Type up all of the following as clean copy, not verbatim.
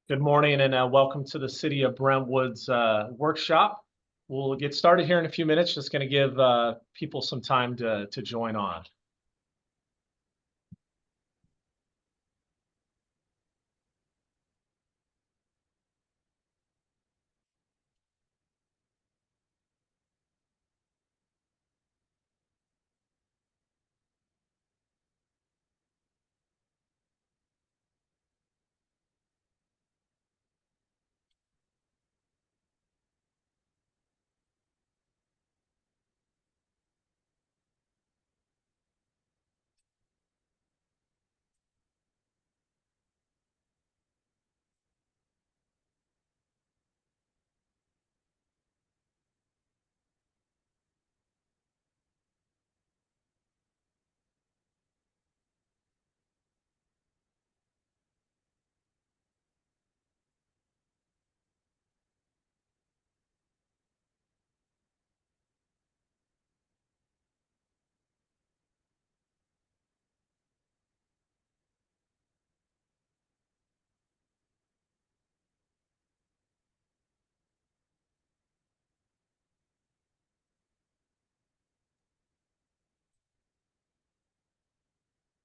Good morning and welcome to the City of Brentwood's workshop. We'll get started here in a few minutes. Just going to give people some time to join on.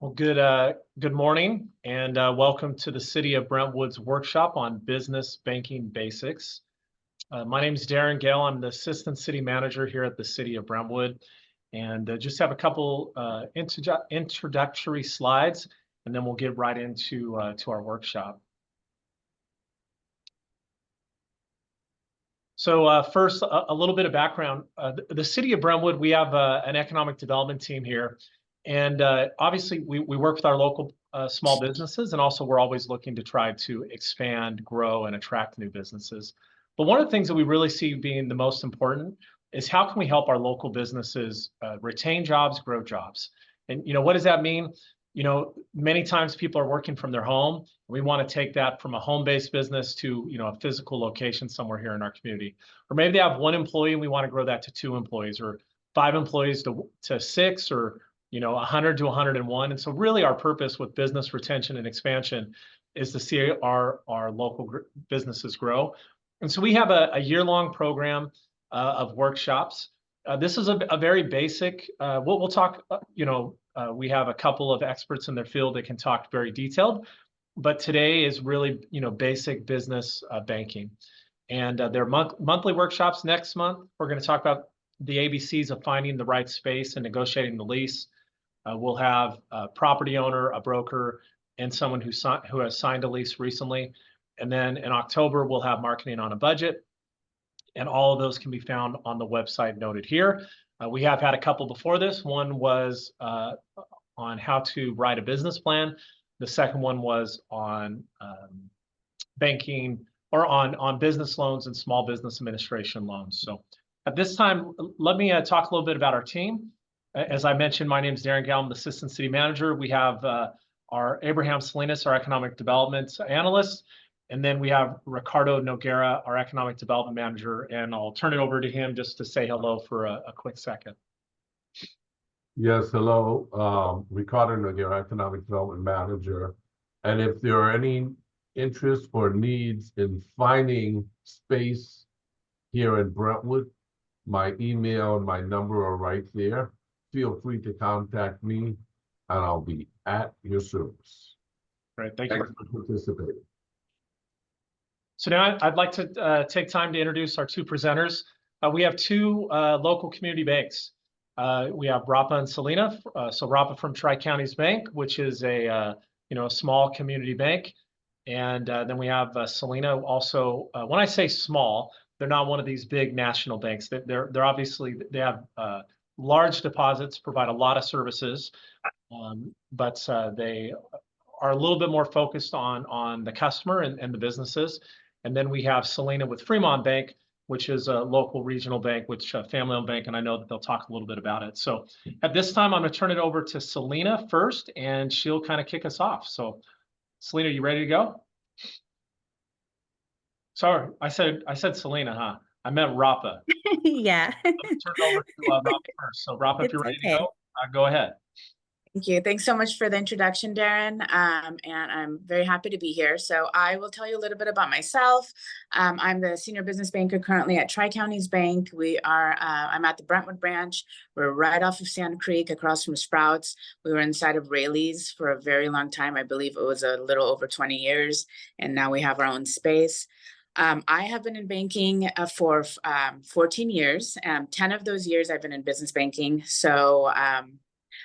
Well, good morning and welcome to the City of Brentwood's workshop on business banking basics. My name is Darren Gale. I'm the Assistant City Manager here at the City of Brentwood, and just have a couple introductory slides, and then we'll get right into to our workshop. So first, a little bit of background. The City of Brentwood, we have an economic development team here. And obviously, we work with our local small businesses, and also we're always looking to try to expand, grow, and attract new businesses. But one of the things that we really see being the most important is how can we help our local businesses retain jobs, grow jobs? And what does that mean? Many times people are working from their home. We want to take that from a home-based business to a physical location somewhere here in our community. Or maybe they have one employee and we want to grow that to 2 employees, or 5 employees to 6, or 100 to 101. And so really our purpose with business retention and expansion is to see our local businesses grow. And so we have a year-long program of workshops. This is a very basic, we'll talk, we have a couple of experts in their field that can talk very detailed, but today is really, basic business banking. And there are monthly workshops. Next month, we're going to talk about the ABCs of finding the right space and negotiating the lease. We'll have a property owner, a broker, and someone who has signed a lease recently. And then in October, we'll have marketing on a budget. And all of those can be found on the website noted here. We have had a couple before this. One was on how to write a business plan. The second one was on banking, or on business loans and small business administration loans. So at this time, let me talk a little bit about our team. As I mentioned, my name is Darren Gale. I'm the Assistant City Manager. We have our Abraham Salinas, our Economic Development Analyst. And then we have Ricardo Noguera, our Economic Development Manager. And I'll turn it over to him just to say hello for a quick second. Yes, hello. Ricardo Noguera, Economic Development Manager. And if there are any interests or needs in finding space here in Brentwood, my email and my number are right there. Feel free to contact me, and I'll be at your service. Great, thank you for participating. So now I'd like to take time to introduce our 2 presenters. We have 2 local community banks. We have Rapa and Salina. So Rapa from Tri-Counties Bank, which is a small community bank, and then we have Salina also. When I say small, they're not one of these big national banks. They're obviously, they have large deposits, provide a lot of services, but they are a little bit more focused on the customer and the businesses. And then we have Salina with Fremont Bank, which is a local regional bank, which family-owned bank, and I know that they'll talk a little bit about it. So at this time, I'm going to turn it over to Salina first, and she'll kind of kick us off. So Salina, you ready to go? Sorry, I said Salina, huh? I meant Rapa. Yeah. Let me turn it over to Rapa first. So Rapa, if you're ready to go ahead. Thank you. Thanks so much for the introduction, Darren. And I'm very happy to be here. So I will tell you a little bit about myself. I'm the senior business banker currently at Tri-Counties Bank. I'm at the Brentwood branch. We're right off of Sand Creek across from Sprouts. We were inside of Rayleigh's for a very long time. I believe it was a little over 20 years. And now we have our own space. I have been in banking for 14 years. 10 of those years I've been in business banking. So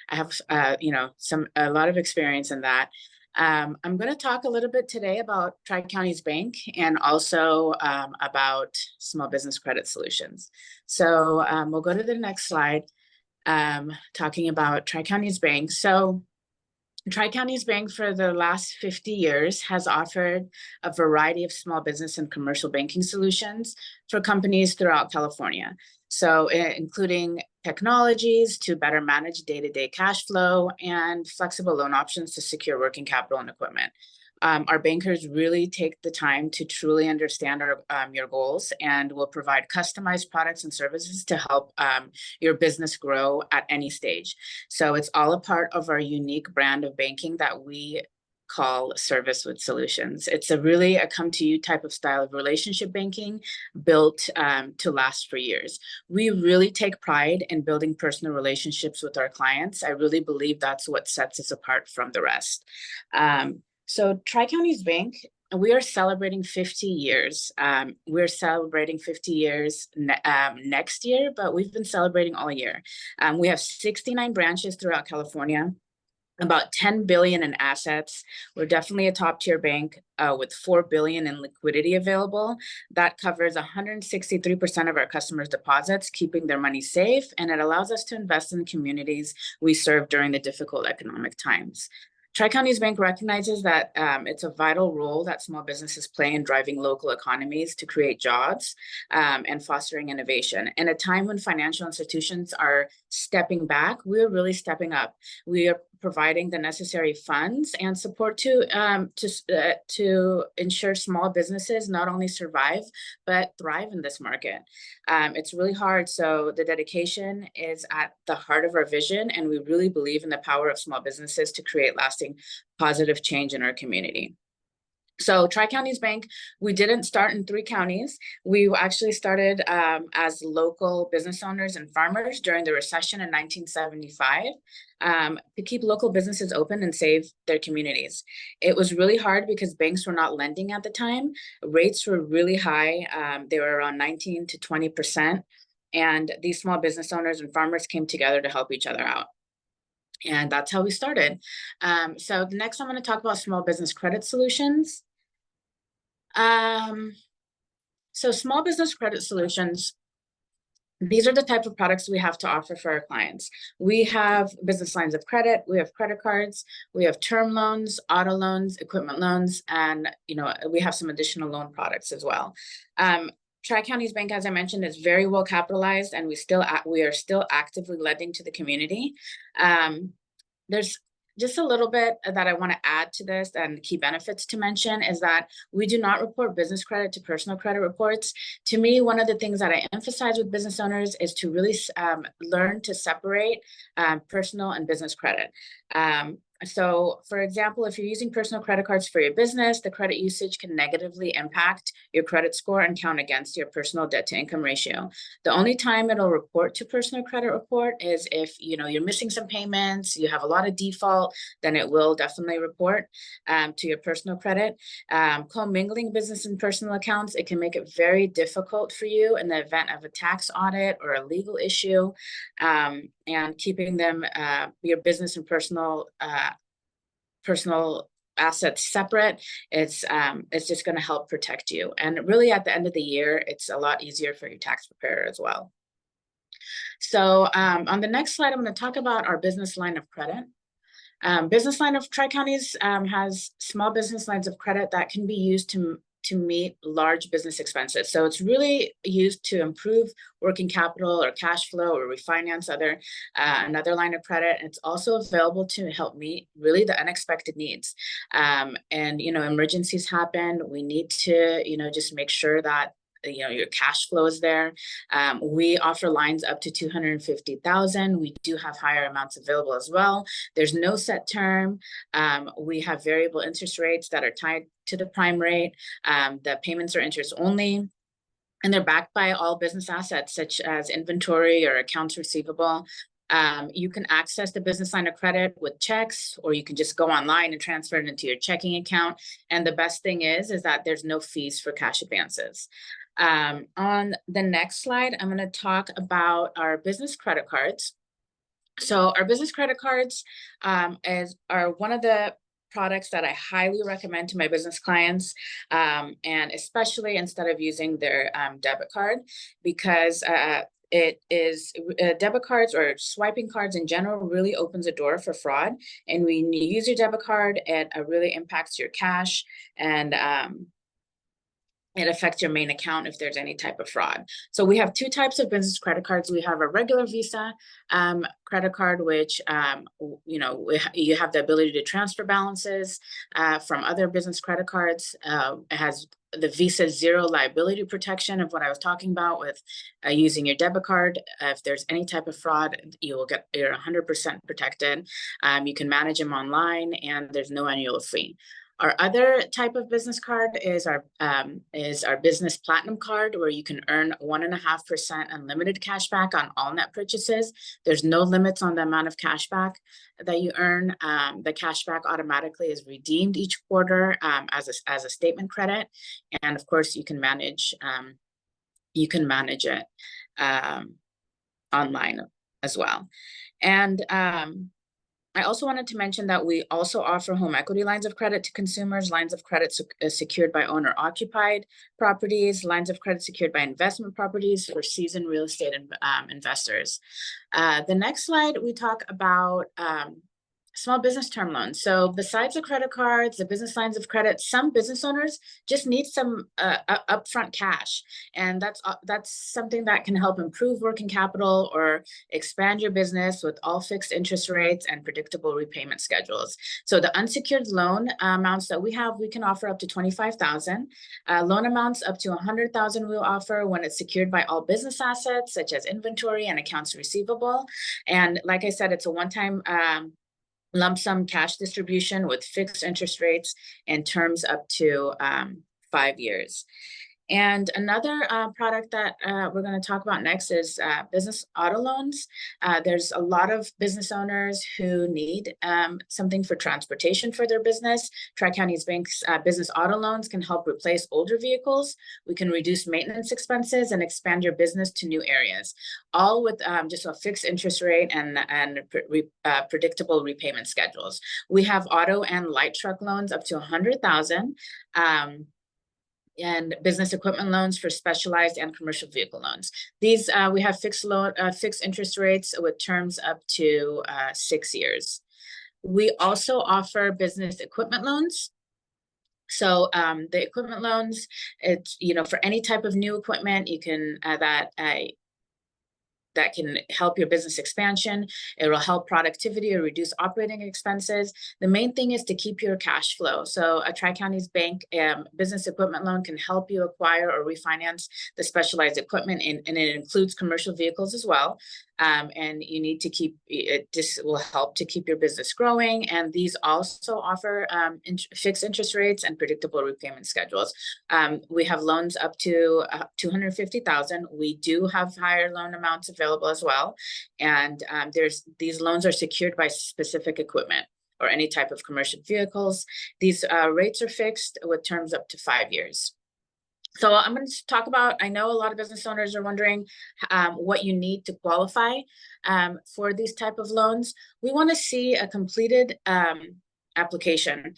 I have, a lot of experience in that. I'm going to talk a little bit today about Tri-Counties Bank and also about small business credit solutions. So we'll go to the next slide, talking about Tri-Counties Bank. So Tri-Counties Bank for the last 50 years has offered a variety of small business and commercial banking solutions for companies throughout California. So including technologies to better manage day-to-day cash flow and flexible loan options to secure working capital and equipment. Our bankers really take the time to truly understand your goals and will provide customized products and services to help your business grow at any stage. So it's all a part of our unique brand of banking that we call Service with Solutions. It's really a come to you type of style of relationship banking built to last for years. We really take pride in building personal relationships with our clients. I really believe that's what sets us apart from the rest. So Tri-Counties Bank, we are celebrating 50 years. We're celebrating 50 years next year, but we've been celebrating all year. We have 69 branches throughout California, about 10 billion in assets. We're definitely a top tier bank with 4 billion in liquidity available. That covers 163% of our customers' deposits, keeping their money safe, and it allows us to invest in the communities we serve during the difficult economic times. Tri-Counties Bank recognizes that it's a vital role that small businesses play in driving local economies to create jobs and fostering innovation. In a time when financial institutions are stepping back, we're really stepping up. We are providing the necessary funds and support to ensure small businesses not only survive, but thrive in this market. It's really hard. So the dedication is at the heart of our vision, and we really believe in the power of small businesses to create lasting positive change in our community. So Tri-Counties Bank, we didn't start in 3 counties. We actually started as local business owners and farmers during the recession in 1975 to keep local businesses open and save their communities. It was really hard because banks were not lending at the time. Rates were really high. They were around 19 to 20%. And these small business owners and farmers came together to help each other out. And that's how we started. So next I'm going to talk about small business credit solutions. So small business credit solutions, these are the type of products we have to offer for our clients. We have business lines of credit, we have credit cards, we have term loans, auto loans, equipment loans, and we have some additional loan products as well. Tri-Counties Bank, as I mentioned, is very well capitalized, and we are still actively lending to the community. There's just a little bit that I want to add to this, and key benefits to mention is that we do not report business credit to personal credit reports. To me, one of the things that I emphasize with business owners is to really learn to separate personal and business credit. So for example, if you're using personal credit cards for your business, the credit usage can negatively impact your credit score and count against your personal debt to income ratio. The only time it'll report to personal credit report is if you're missing some payments, you have a lot of default, then it will definitely report to your personal credit. Commingling business and personal accounts, it can make it very difficult for you in the event of a tax audit or a legal issue, and keeping them your business and personal assets separate, it's just going to help protect you. And really at the end of the year, it's a lot easier for your tax preparer as well. So on the next slide, I'm going to talk about our business line of credit. Business line of Tri-Counties has small business lines of credit that can be used to meet large business expenses. So it's really used to improve working capital or cash flow or refinance another line of credit. And it's also available to help meet really the unexpected needs. And emergencies happen. We need to just make sure that your cash flow is there. We offer lines up to 250,000. We do have higher amounts available as well. There's no set term. We have variable interest rates that are tied to the prime rate. The payments are interest only. And they're backed by all business assets, such as inventory or accounts receivable. You can access the business line of credit with checks, or you can just go online and transfer it into your checking account. And the best thing is that there's no fees for cash advances. On the next slide, I'm going to talk about our business credit cards. So our business credit cards are one of the products that I highly recommend to my business clients, and especially instead of using their debit card, because it is debit cards or swiping cards in general really opens a door for fraud. And when you use your debit card, it really impacts your cash, and it affects your main account if there's any type of fraud. So we have two types of business credit cards. We have a regular Visa credit card, which you have the ability to transfer balances from other business credit cards. It has the Visa zero liability protection of what I was talking about with using your debit card. If there's any type of fraud, you're 100% protected. You can manage them online, and there's no annual fee. Our other type of business card is our business platinum card, where you can earn 1.5% unlimited cash back on all net purchases. There's no limits on the amount of cash back that you earn. The cash back automatically is redeemed each quarter as a statement credit, and of course you can manage it online as well. And I also wanted to mention that we also offer home equity lines of credit to consumers, lines of credit secured by owner-occupied properties, lines of credit secured by investment properties for seasoned real estate investors. The next slide, we talk about small business term loans. So besides the credit cards, the business lines of credit, some business owners just need some upfront cash. And that's something that can help improve working capital or expand your business with all fixed interest rates and predictable repayment schedules. So the unsecured loan amounts that we can offer up to $25,000. Loan amounts up to $100,000 we'll offer when it's secured by all business assets, such as inventory and accounts receivable. And like I said, it's a one-time lump sum cash distribution with fixed interest rates and terms up to 5 years. And another product that we're going to talk about next is business auto loans. There's a lot of business owners who need something for transportation for their business. Tri-Counties Bank's business auto loans can help replace older vehicles. We can reduce maintenance expenses and expand your business to new areas, all with just a fixed interest rate and predictable repayment schedules. We have auto and light truck loans up to $100,000. And business equipment loans for specialized and commercial vehicle loans. These we have fixed interest rates with terms up to 6 years. We also offer business equipment loans. So the equipment loans, it's for any type of new equipment, you can that can help your business expansion. It will help productivity or reduce operating expenses. The main thing is to keep your cash flow. So a Tri-Counties Bank business equipment loan can help you acquire or refinance the specialized equipment, and it includes commercial vehicles as well. And you need to keep it. This will help to keep your business growing. And these also offer fixed interest rates and predictable repayment schedules. We have loans up to $250,000. We do have higher loan amounts available as well. And these loans are secured by specific equipment or any type of commercial vehicles. These rates are fixed with terms up to 5 years. So I'm going to talk about, I know a lot of business owners are wondering what you need to qualify for these type of loans. We want to see a completed application,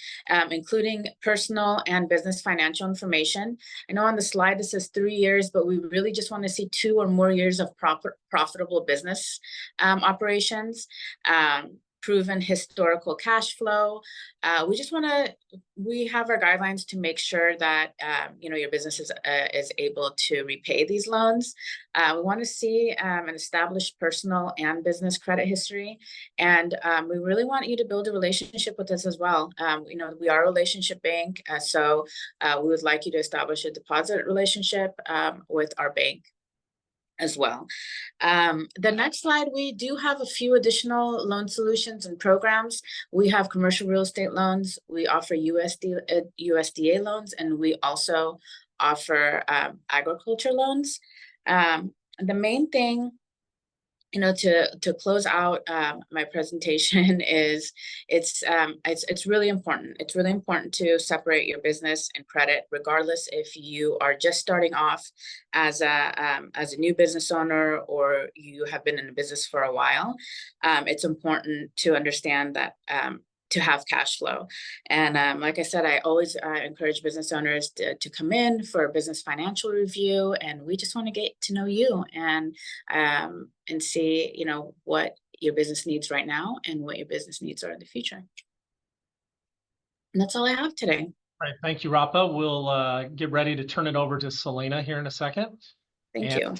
including personal and business financial information. I know on the slide it says 3 years, but we really just want to see 2 or more years of profitable business operations. proven historical cash flow. We have our guidelines to make sure that, your business is able to repay these loans. We want to see an established personal and business credit history. And we really want you to build a relationship with us as well. We are a relationship bank, so we would like you to establish a deposit relationship with our bank as well. The next slide, we do have a few additional loan solutions and programs. We have commercial real estate loans. We offer USDA loans, and we also offer agriculture loans. The main thing, to close out my presentation is it's really important. It's really important to separate your business and credit, regardless if you are just starting off as a new business owner or you have been in a business for a while. It's important to understand that to have cash flow. And like I said, I always encourage business owners to come in for a business financial review, and we just want to get to know you and see, what your business needs right now and what your business needs are in the future. And that's all I have today. All right, thank you, Rapa. We'll get ready to turn it over to Selena here in a second. Thank you.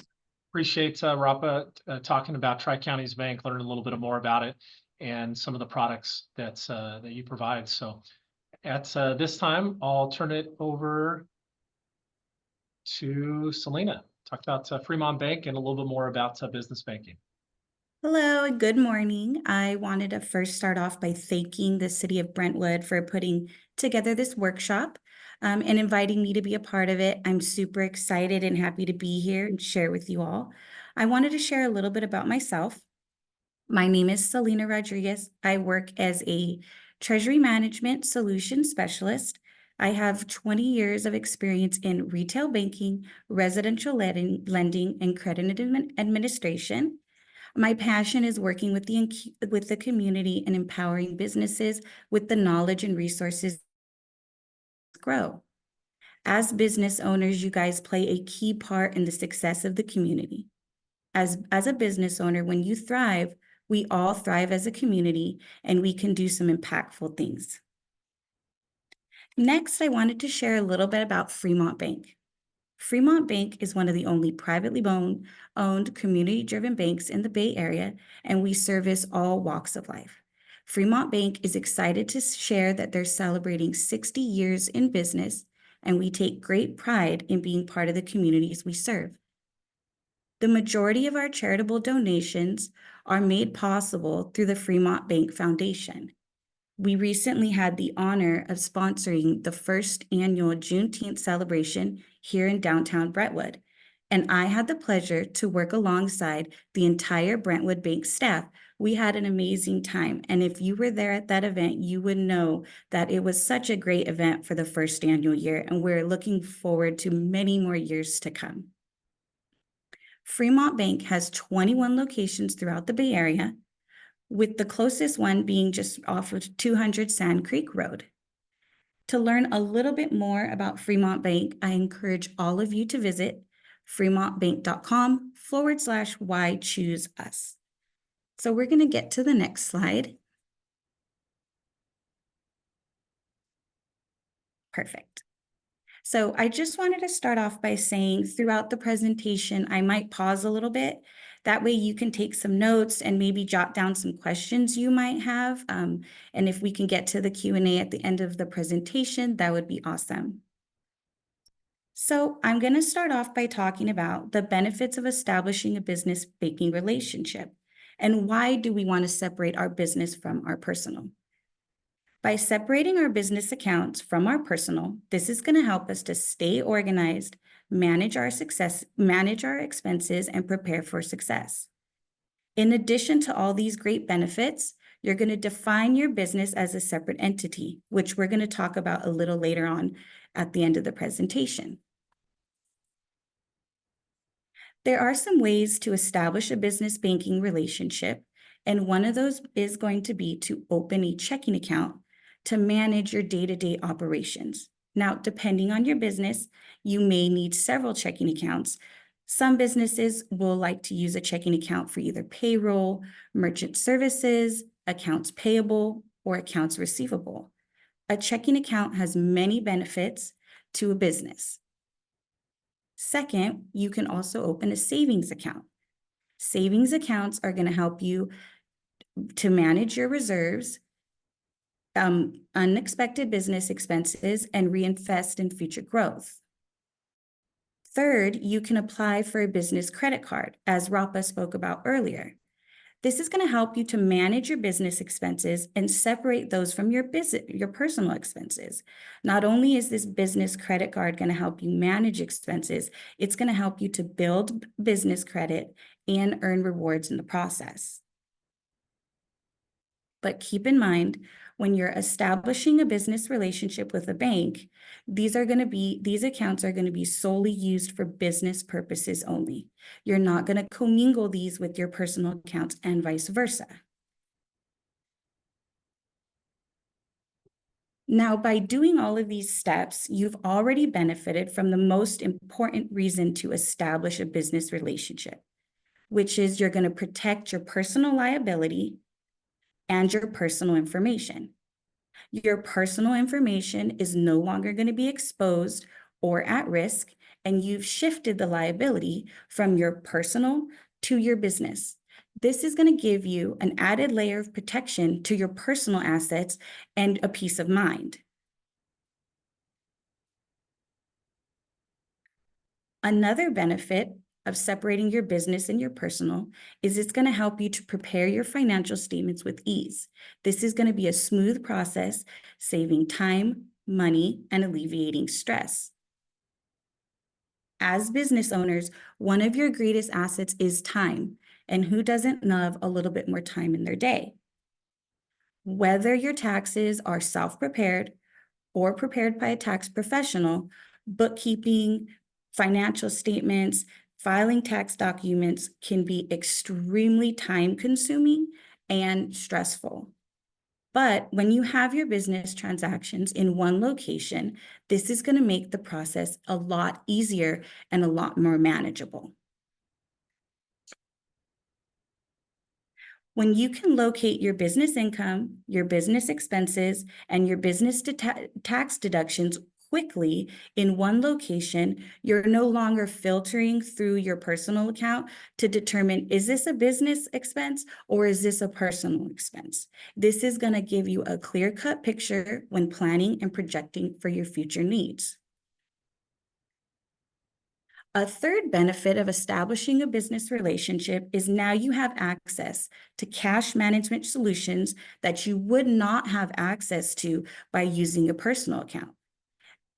Appreciate Rapa talking about Tri-Counties Bank, learning a little bit more about it and some of the products that you provide. So at this time, I'll turn it over to Selena. Talk about Fremont Bank and a little bit more about business banking. Hello and good morning. I wanted to first start off by thanking the city of Brentwood for putting together this workshop and inviting me to be a part of it. I'm super excited and happy to be here and share with you all. I wanted to share a little bit about myself. My name is Selena Rodriguez. I work as a Treasury Management Solution Specialist. I have 20 years of experience in retail banking, residential lending, and credit administration. My passion is working with the community and empowering businesses with the knowledge and resources to grow. As business owners, you guys play a key part in the success of the community. As a business owner, when you thrive, we all thrive as a community, and we can do some impactful things. Next, I wanted to share a little bit about Fremont Bank. Fremont Bank is one of the only privately owned community-driven banks in the Bay Area, and we service all walks of life. Fremont Bank is excited to share that they're celebrating 60 years in business, and we take great pride in being part of the communities we serve. The majority of our charitable donations are made possible through the Fremont Bank Foundation. We recently had the honor of sponsoring the first annual Juneteenth celebration here in downtown Brentwood, and I had the pleasure to work alongside the entire Brentwood Bank staff. We had an amazing time, and if you were there at that event, you would know that it was such a great event for the first annual year, and we're looking forward to many more years to come. Fremont Bank has 21 locations throughout the Bay Area, with the closest one being just off of 200 Sand Creek Road. To learn a little bit more about Fremont Bank, I encourage all of you to visit fremontbank.com/why choose us. So we're going to get to the next slide. Perfect. So I just wanted to start off by saying throughout the presentation, I might pause a little bit. That way you can take some notes and maybe jot down some questions you might have. And if we can get to the Q&A at the end of the presentation, that would be awesome. So I'm going to start off by talking about the benefits of establishing a business banking relationship and why do we want to separate our business from our personal. By separating our business accounts from our personal, this is going to help us to stay organized, manage our expenses, and prepare for success. In addition to all these great benefits, you're going to define your business as a separate entity, which we're going to talk about a little later on at the end of the presentation. There are some ways to establish a business banking relationship, and one of those is going to be to open a checking account to manage your day-to-day operations. Now, depending on your business, you may need several checking accounts. Some businesses will like to use a checking account for either payroll, merchant services, accounts payable, or accounts receivable. A checking account has many benefits to a business. Second, you can also open a savings account. Savings accounts are going to help you to manage your reserves, unexpected business expenses, and reinvest in future growth. Third, you can apply for a business credit card, as Rapa spoke about earlier. This is going to help you to manage your business expenses and separate those from your personal expenses. Not only is this business credit card going to help you manage expenses, it's going to help you to build business credit and earn rewards in the process. But keep in mind, when you're establishing a business relationship with a bank, these accounts are going to be solely used for business purposes only. You're not going to commingle these with your personal accounts and vice versa. Now, by doing all of these steps, you've already benefited from the most important reason to establish a business relationship, which is you're going to protect your personal liability and your personal information. Your personal information is no longer going to be exposed or at risk, and you've shifted the liability from your personal to your business. This is going to give you an added layer of protection to your personal assets and a peace of mind. Another benefit of separating your business and your personal is it's going to help you to prepare your financial statements with ease. This is going to be a smooth process, saving time, money, and alleviating stress. As business owners, one of your greatest assets is time, and who doesn't love a little bit more time in their day? Whether your taxes are self-prepared or prepared by a tax professional, bookkeeping, financial statements, filing tax documents can be extremely time-consuming and stressful. But when you have your business transactions in one location, this is going to make the process a lot easier and a lot more manageable. When you can locate your business income, your business expenses, and your business tax deductions quickly in one location, you're no longer filtering through your personal account to determine, is this a business expense or is this a personal expense? This is going to give you a clear-cut picture when planning and projecting for your future needs. A third benefit of establishing a business relationship is now you have access to cash management solutions that you would not have access to by using a personal account.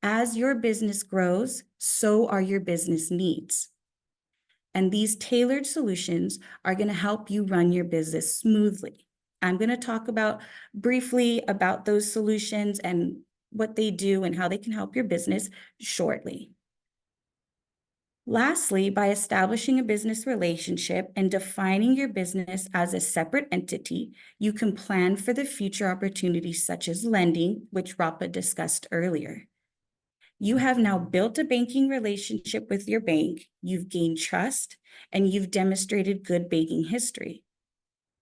As your business grows, so are your business needs. And these tailored solutions are going to help you run your business smoothly. I'm going to talk briefly about those solutions and what they do and how they can help your business shortly. Lastly, by establishing a business relationship and defining your business as a separate entity, you can plan for the future opportunities such as lending, which Rapa discussed earlier. You have now built a banking relationship with your bank, you've gained trust, and you've demonstrated good banking history.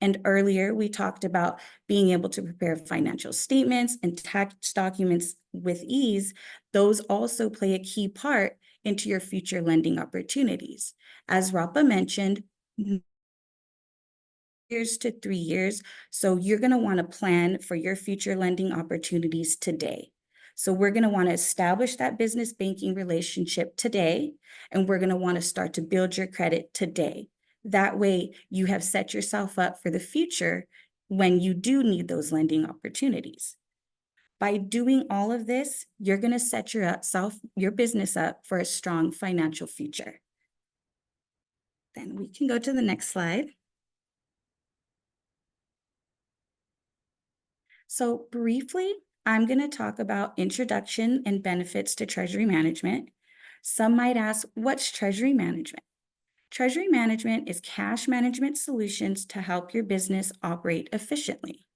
And earlier, we talked about being able to prepare financial statements and tax documents with ease. Those also play a key part into your future lending opportunities. As Rapa mentioned, years to 3 years, so you're going to want to plan for your future lending opportunities today. So we're going to want to establish that business banking relationship today, and we're going to want to start to build your credit today. That way you have set yourself up for the future when you do need those lending opportunities. By doing all of this, you're going to set your business up for a strong financial future. Then we can go to the next slide. So briefly, I'm going to talk about introduction and benefits to treasury management. Some might ask, what's treasury management? Treasury management is cash management solutions to help your business operate efficiently.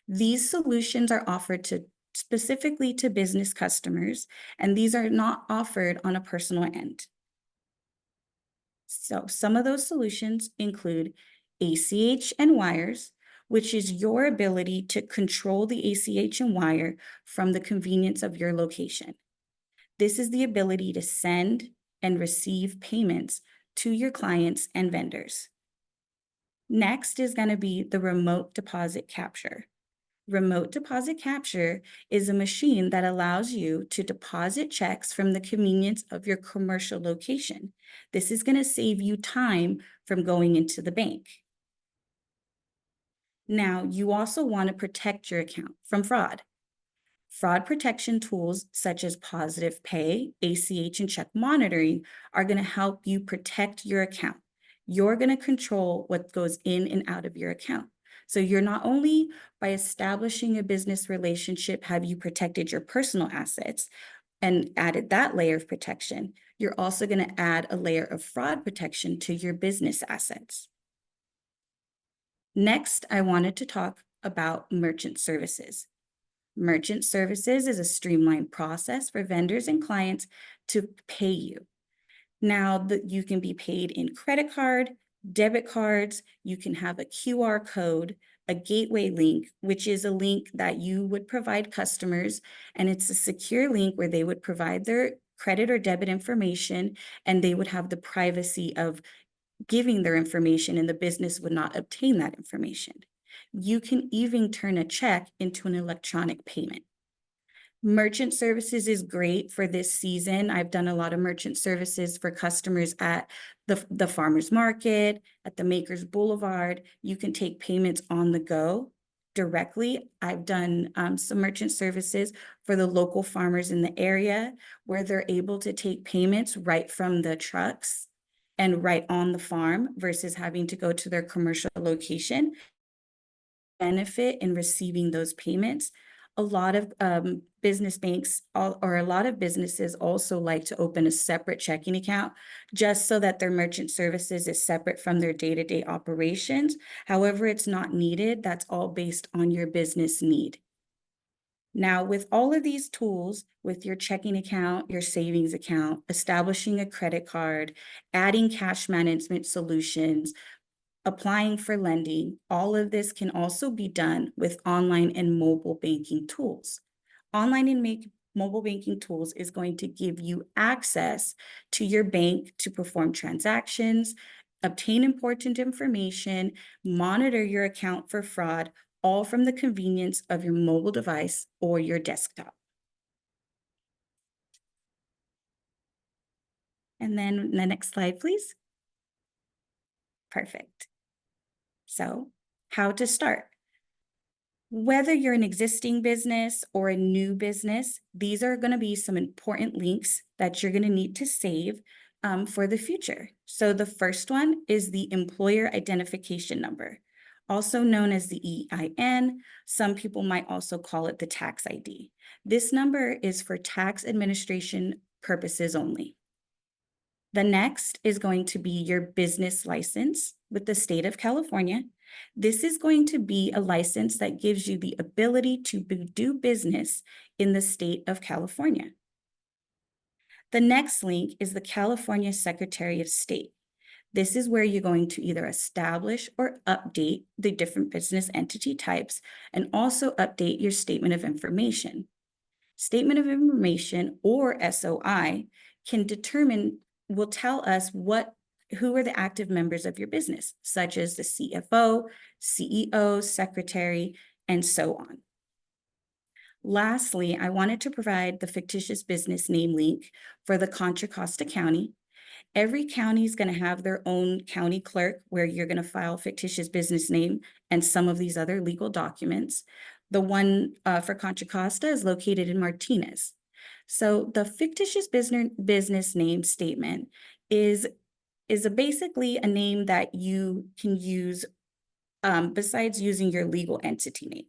These solutions are offered specifically to business customers, and these are not offered on a personal end. So some of those solutions include ACH and wires, which is your ability to control the ACH and wire from the convenience of your location. This is the ability to send and receive payments to your clients and vendors. Next is going to be the remote deposit capture. Remote deposit capture is a machine that allows you to deposit checks from the convenience of your commercial location. This is going to save you time from going into the bank. Now, you also want to protect your account from fraud. Fraud protection tools such as Positive Pay, ACH, and check monitoring are going to help you protect your account. You're going to control what goes in and out of your account. So you're not only by establishing a business relationship, have you protected your personal assets and added that layer of protection, you're also going to add a layer of fraud protection to your business assets. Next, I wanted to talk about merchant services. Merchant services is a streamlined process for vendors and clients to pay you. Now, you can be paid in credit card, debit cards, you can have a QR code, a gateway link, which is a link that you would provide customers, and it's a secure link where they would provide their credit or debit information, and they would have the privacy of giving their information, and the business would not obtain that information. You can even turn a check into an electronic payment. Merchant services is great for this season. I've done a lot of merchant services for customers at the farmer's market, at the Makers Boulevard. You can take payments on the go directly. I've done some merchant services for the local farmers in the area where they're able to take payments right from the trucks and right on the farm versus having to go to their commercial location. Benefit in receiving those payments. A lot of business banks or a lot of businesses also like to open a separate checking account just so that their merchant services is separate from their day-to-day operations. However, it's not needed. That's all based on your business need. Now, with all of these tools, with your checking account, your savings account, establishing a credit card, adding cash management solutions, applying for lending, all of this can also be done with online and mobile banking tools. Online and mobile banking tools is going to give you access to your bank to perform transactions, obtain important information, monitor your account for fraud, all from the convenience of your mobile device or your desktop. And then the next slide, please. Perfect. So, how to start? Whether you're an existing business or a new business, these are going to be some important links that you're going to need to save for the future. So the first one is the employer identification number, also known as the EIN. Some people might also call it the tax ID. This number is for tax administration purposes only. The next is going to be your business license with the state of California. This is going to be a license that gives you the ability to do business in the state of California. The next link is the California Secretary of State. This is where you're going to either establish or update the different business entity types and also update your statement of information. Statement of information, or SOI, will tell us who are the active members of your business, such as the CFO, CEO, secretary, and so on. Lastly, I wanted to provide the fictitious business name link for the Contra Costa County. Every county is going to have their own county clerk where you're going to file fictitious business name and some of these other legal documents. The one for Contra Costa is located in Martinez. So the fictitious business name statement is basically a name that you can use besides using your legal entity name.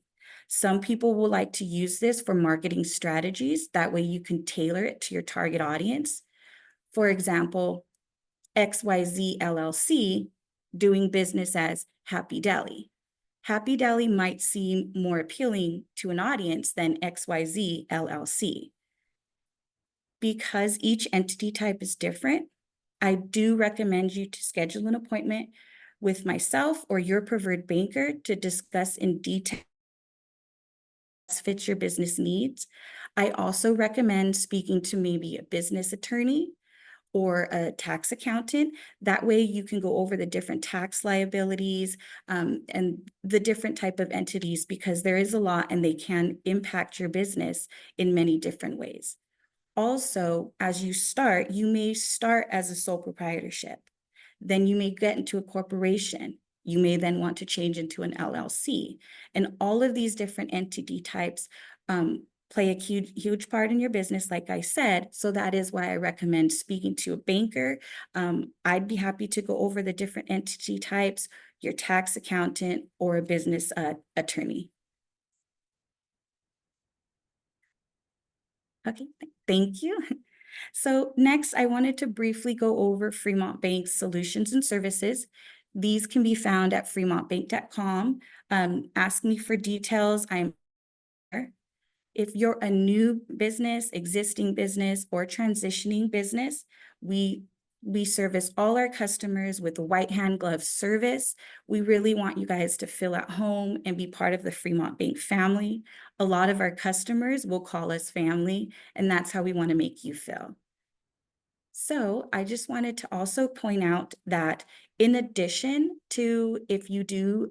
Some people will like to use this for marketing strategies. That way you can tailor it to your target audience. For example, XYZ LLC doing business as Happy Deli. Happy Deli might seem more appealing to an audience than XYZ LLC. Because each entity type is different, I do recommend you to schedule an appointment with myself or your preferred banker to discuss in detail fits your business needs. I also recommend speaking to maybe a business attorney or a tax accountant. That way you can go over the different tax liabilities and the different type of entities, because there is a lot and they can impact your business in many different ways. Also, as you may start as a sole proprietorship. Then you may get into a corporation. You may then want to change into an LLC. And all of these different entity types play a huge part in your business, like I said. So that is why I recommend speaking to a banker. I'd be happy to go over the different entity types, your tax accountant, or a business attorney. Okay, thank you. So next, I wanted to briefly go over Fremont Bank's solutions and services. These can be found at fremontbank.com. Ask me for details. I'm here. If you're a new business, existing business, or transitioning business, we service all our customers with a white hand glove service. We really want you guys to feel at home and be part of the Fremont Bank family. A lot of our customers will call us family, and that's how we want to make you feel. So I just wanted to also point out that in addition to, if you do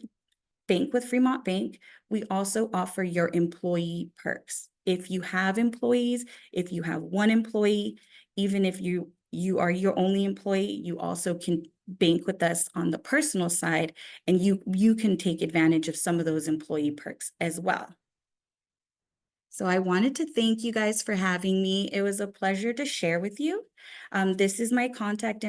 bank with Fremont Bank, we also offer your employee perks. If you have employees, if you have one employee, even if you are your only employee, you also can bank with us on the personal side, and you can take advantage of some of those employee perks as well. So I wanted to thank you guys for having me. It was a pleasure to share with you. This is my contact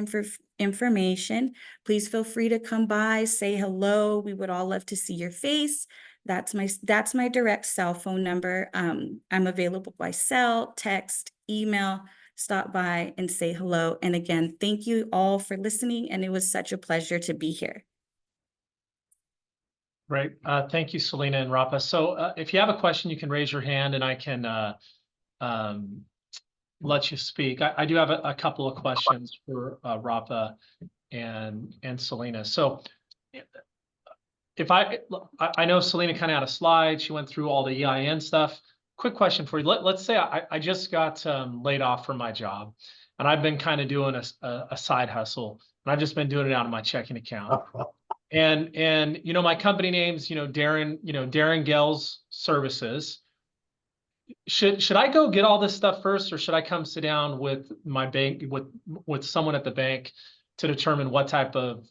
information. Please feel free to come by, say hello. We would all love to see your face. That's my direct cell phone number. I'm available by cell, text, email. Stop by and say hello. And again, thank you all for listening. And it was such a pleasure to be here. Great. Thank you, Selena and Rapa. So if you have a question, you can raise your hand and I can let you speak. I do have a couple of questions for Rapa and Selena. So if I know Selena kind of had a slide, she went through all the EIN stuff. Quick question for you. Let's say I just got laid off from my job, and I've been kind of doing a side hustle, and I've just been doing it out of my checking account. And my company name's Darren Gell's Services. Should I go get all this stuff first, or should I come sit down with my bank with someone at the bank to determine what type of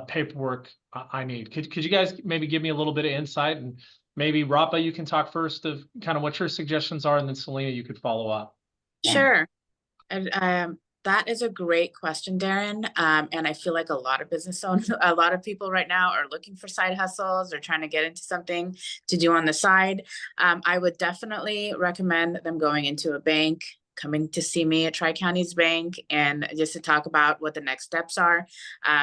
paperwork I need? Could you guys maybe give me a little bit of insight, and maybe Rapa, you can talk first of kind of what your suggestions are, and then Selena, you could follow up. Sure. And that is a great question, Darren. And I feel like a lot of business owners, a lot of people right now are looking for side hustles or trying to get into something to do on the side. I would definitely recommend them going into a bank, coming to see me at Tri-Counties Bank, and just to talk about what the next steps are.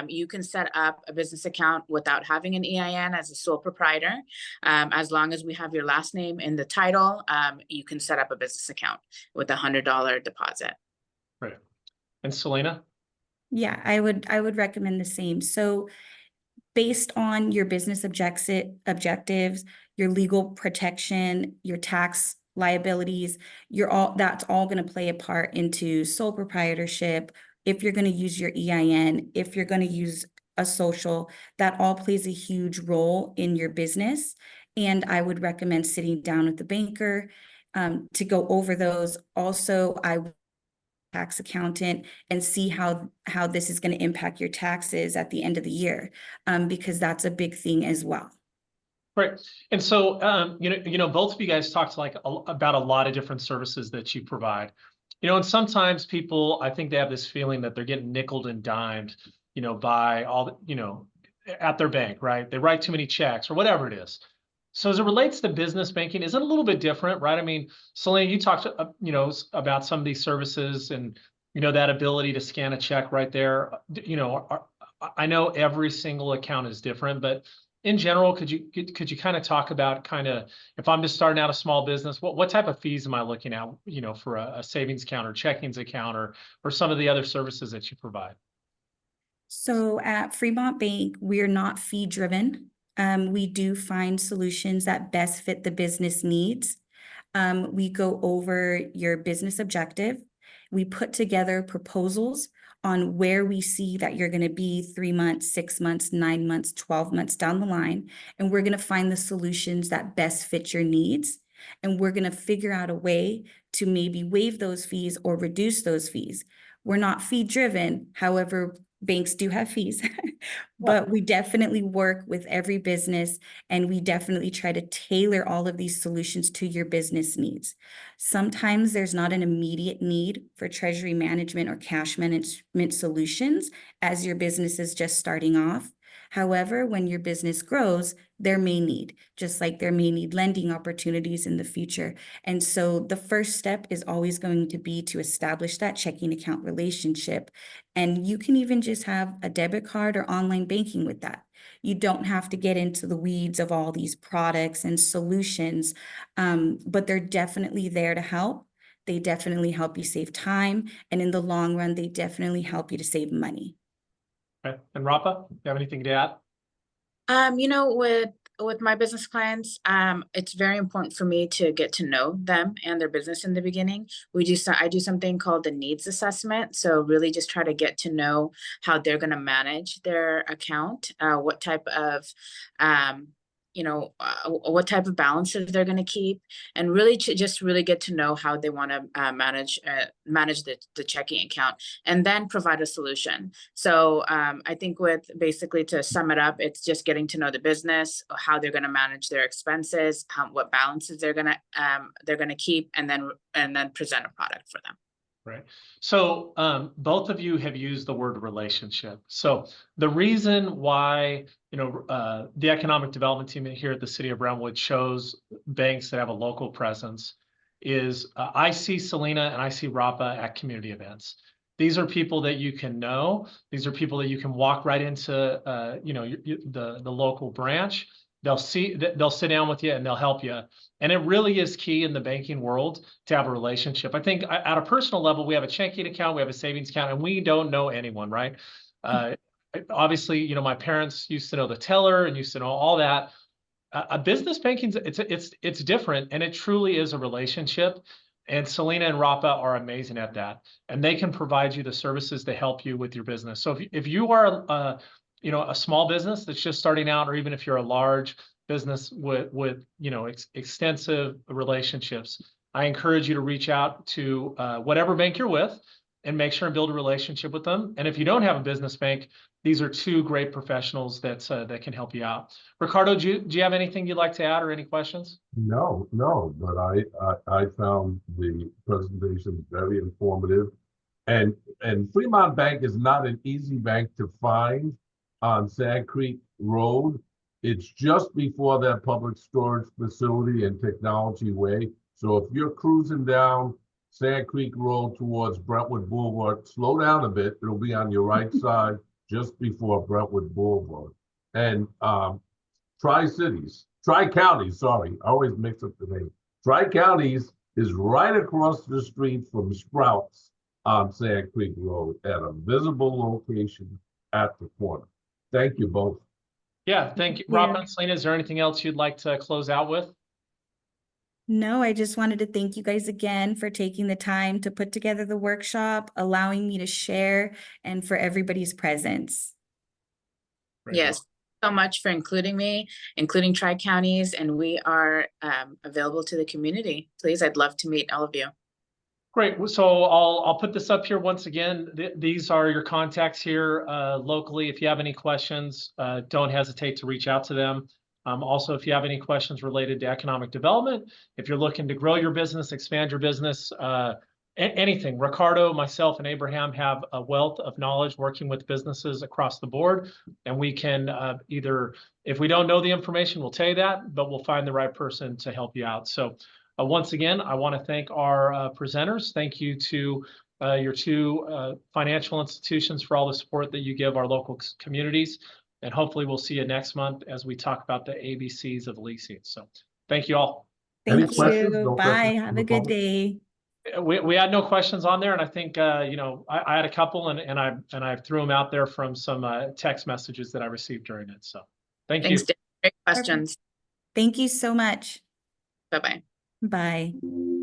You can set up a business account without having an EIN as a sole proprietor. As long as we have your last name in the title, you can set up a business account with $100 deposit. Right. And Selena? Yeah, I would recommend the same. So based on your business objectives, your legal protection, your tax liabilities, that's all going to play a part into sole proprietorship. If you're going to use your EIN, if you're going to use a social, that all plays a huge role in your business. And I would recommend sitting down with the banker to go over those. Also, I tax accountant and see how this is going to impact your taxes at the end of the year, because that's a big thing as well. Right. And so, both of you guys talked about a lot of different services that you provide, and sometimes people, I think they have this feeling that they're getting nickeled and dimed, by all, at their bank, right? They write too many checks or whatever it is. So as it relates to business banking, is it a little bit different, right? I mean, Selena, you talked, about some of these services and, that ability to scan a check right there. I know every single account is different, but in general, could you kind of talk about if I'm just starting out a small business, what type of fees am I looking at, for a savings account or checkings account or some of the other services that you provide? So at Fremont Bank, we're not fee driven. We do find solutions that best fit the business needs. We go over your business objective. We put together proposals on where we see that you're going to be 3 months, 6 months, 9 months, 12 months down the line. And we're going to find the solutions that best fit your needs. And we're going to figure out a way to maybe waive those fees or reduce those fees. We're not fee driven. However, banks do have fees, but we definitely work with every business, and we definitely try to tailor all of these solutions to your business needs. Sometimes there's not an immediate need for treasury management or cash management solutions as your business is just starting off. However, when your business grows, there may need, just like there may need lending opportunities in the future. And so the first step is always going to be to establish that checking account relationship. And you can even just have a debit card or online banking with that. You don't have to get into the weeds of all these products and solutions, but they're definitely there to help. They definitely help you save time. And in the long run, they definitely help you to save money. Okay. And Rapa, you have anything to add? You know, with my business clients, it's very important for me to get to know them and their business in the beginning. I do something called the needs assessment. So really just try to get to know how they're going to manage their account, what type of what type of balances they're going to keep, and really just really get to know how they want to manage the checking account, and then provide a solution. So I think basically to sum it up, it's just getting to know the business, how they're going to manage their expenses, what balances they're going to keep, and then present a product for them. Right. So both of you have used the word relationship. So the reason why, the economic development team here at the City of Brentwood chose banks that have a local presence is I see Selena and I see Rapa at community events. These are people that you can know. These are people that you can walk right into, the local branch. They'll sit down with you and they'll help you. And it really is key in the banking world to have a relationship. I think at a personal level, we have a checking account, we have a savings account, and we don't know anyone, right? Obviously, my parents used to know the teller and used to know all that. A business banking, it's different, and it truly is a relationship. And Selena and Rapa are amazing at that, and they can provide you the services to help you with your business. So if you are a small business that's just starting out, or even if you're a large business with extensive relationships, I encourage you to reach out to whatever bank you're with and make sure and build a relationship with them. And if you don't have a business bank, these are two great professionals that can help you out. Ricardo, do you have anything you'd like to add or any questions? No, but I found the presentation very informative. And Fremont Bank is not an easy bank to find on Sand Creek Road. It's just before that public storage facility and Technology Way. So if you're cruising down Sand Creek Road towards Brentwood Boulevard, slow down a bit. It'll be on your right side just before Brentwood Boulevard. And Tri-Counties, sorry, I always mix up the name. Tri-Counties is right across the street from Sprouts on Sand Creek Road at a visible location at the corner. Thank you both. Yeah, thank you. Rapa and Selena, is there anything else you'd like to close out with? No, I just wanted to thank you guys again for taking the time to put together the workshop, allowing me to share, and for everybody's presence. Yes, so much for including me, including Tri-Counties, and we are available to the community. Please, I'd love to meet all of you. Great. So I'll put this up here once again. These are your contacts here locally. If you have any questions, don't hesitate to reach out to them. Also, if you have any questions related to economic development, if you're looking to grow your business, expand your business, anything, Ricardo, myself, and Abraham have a wealth of knowledge working with businesses across the board. And we can either, if we don't know the information, we'll tell you that, but we'll find the right person to help you out. So once again, I want to thank our presenters. Thank you to your two financial institutions for all the support that you give our local communities. And hopefully we'll see you next month as we talk about the ABCs of leasing. So thank you all. Thank you. Bye. Have a good day. We had no questions on there, and I think you know, I had a couple, and I threw them out there from some text messages that I received during it. So thank you. Thanks, Darren. Great questions. Thank you so much. Bye-bye. Bye.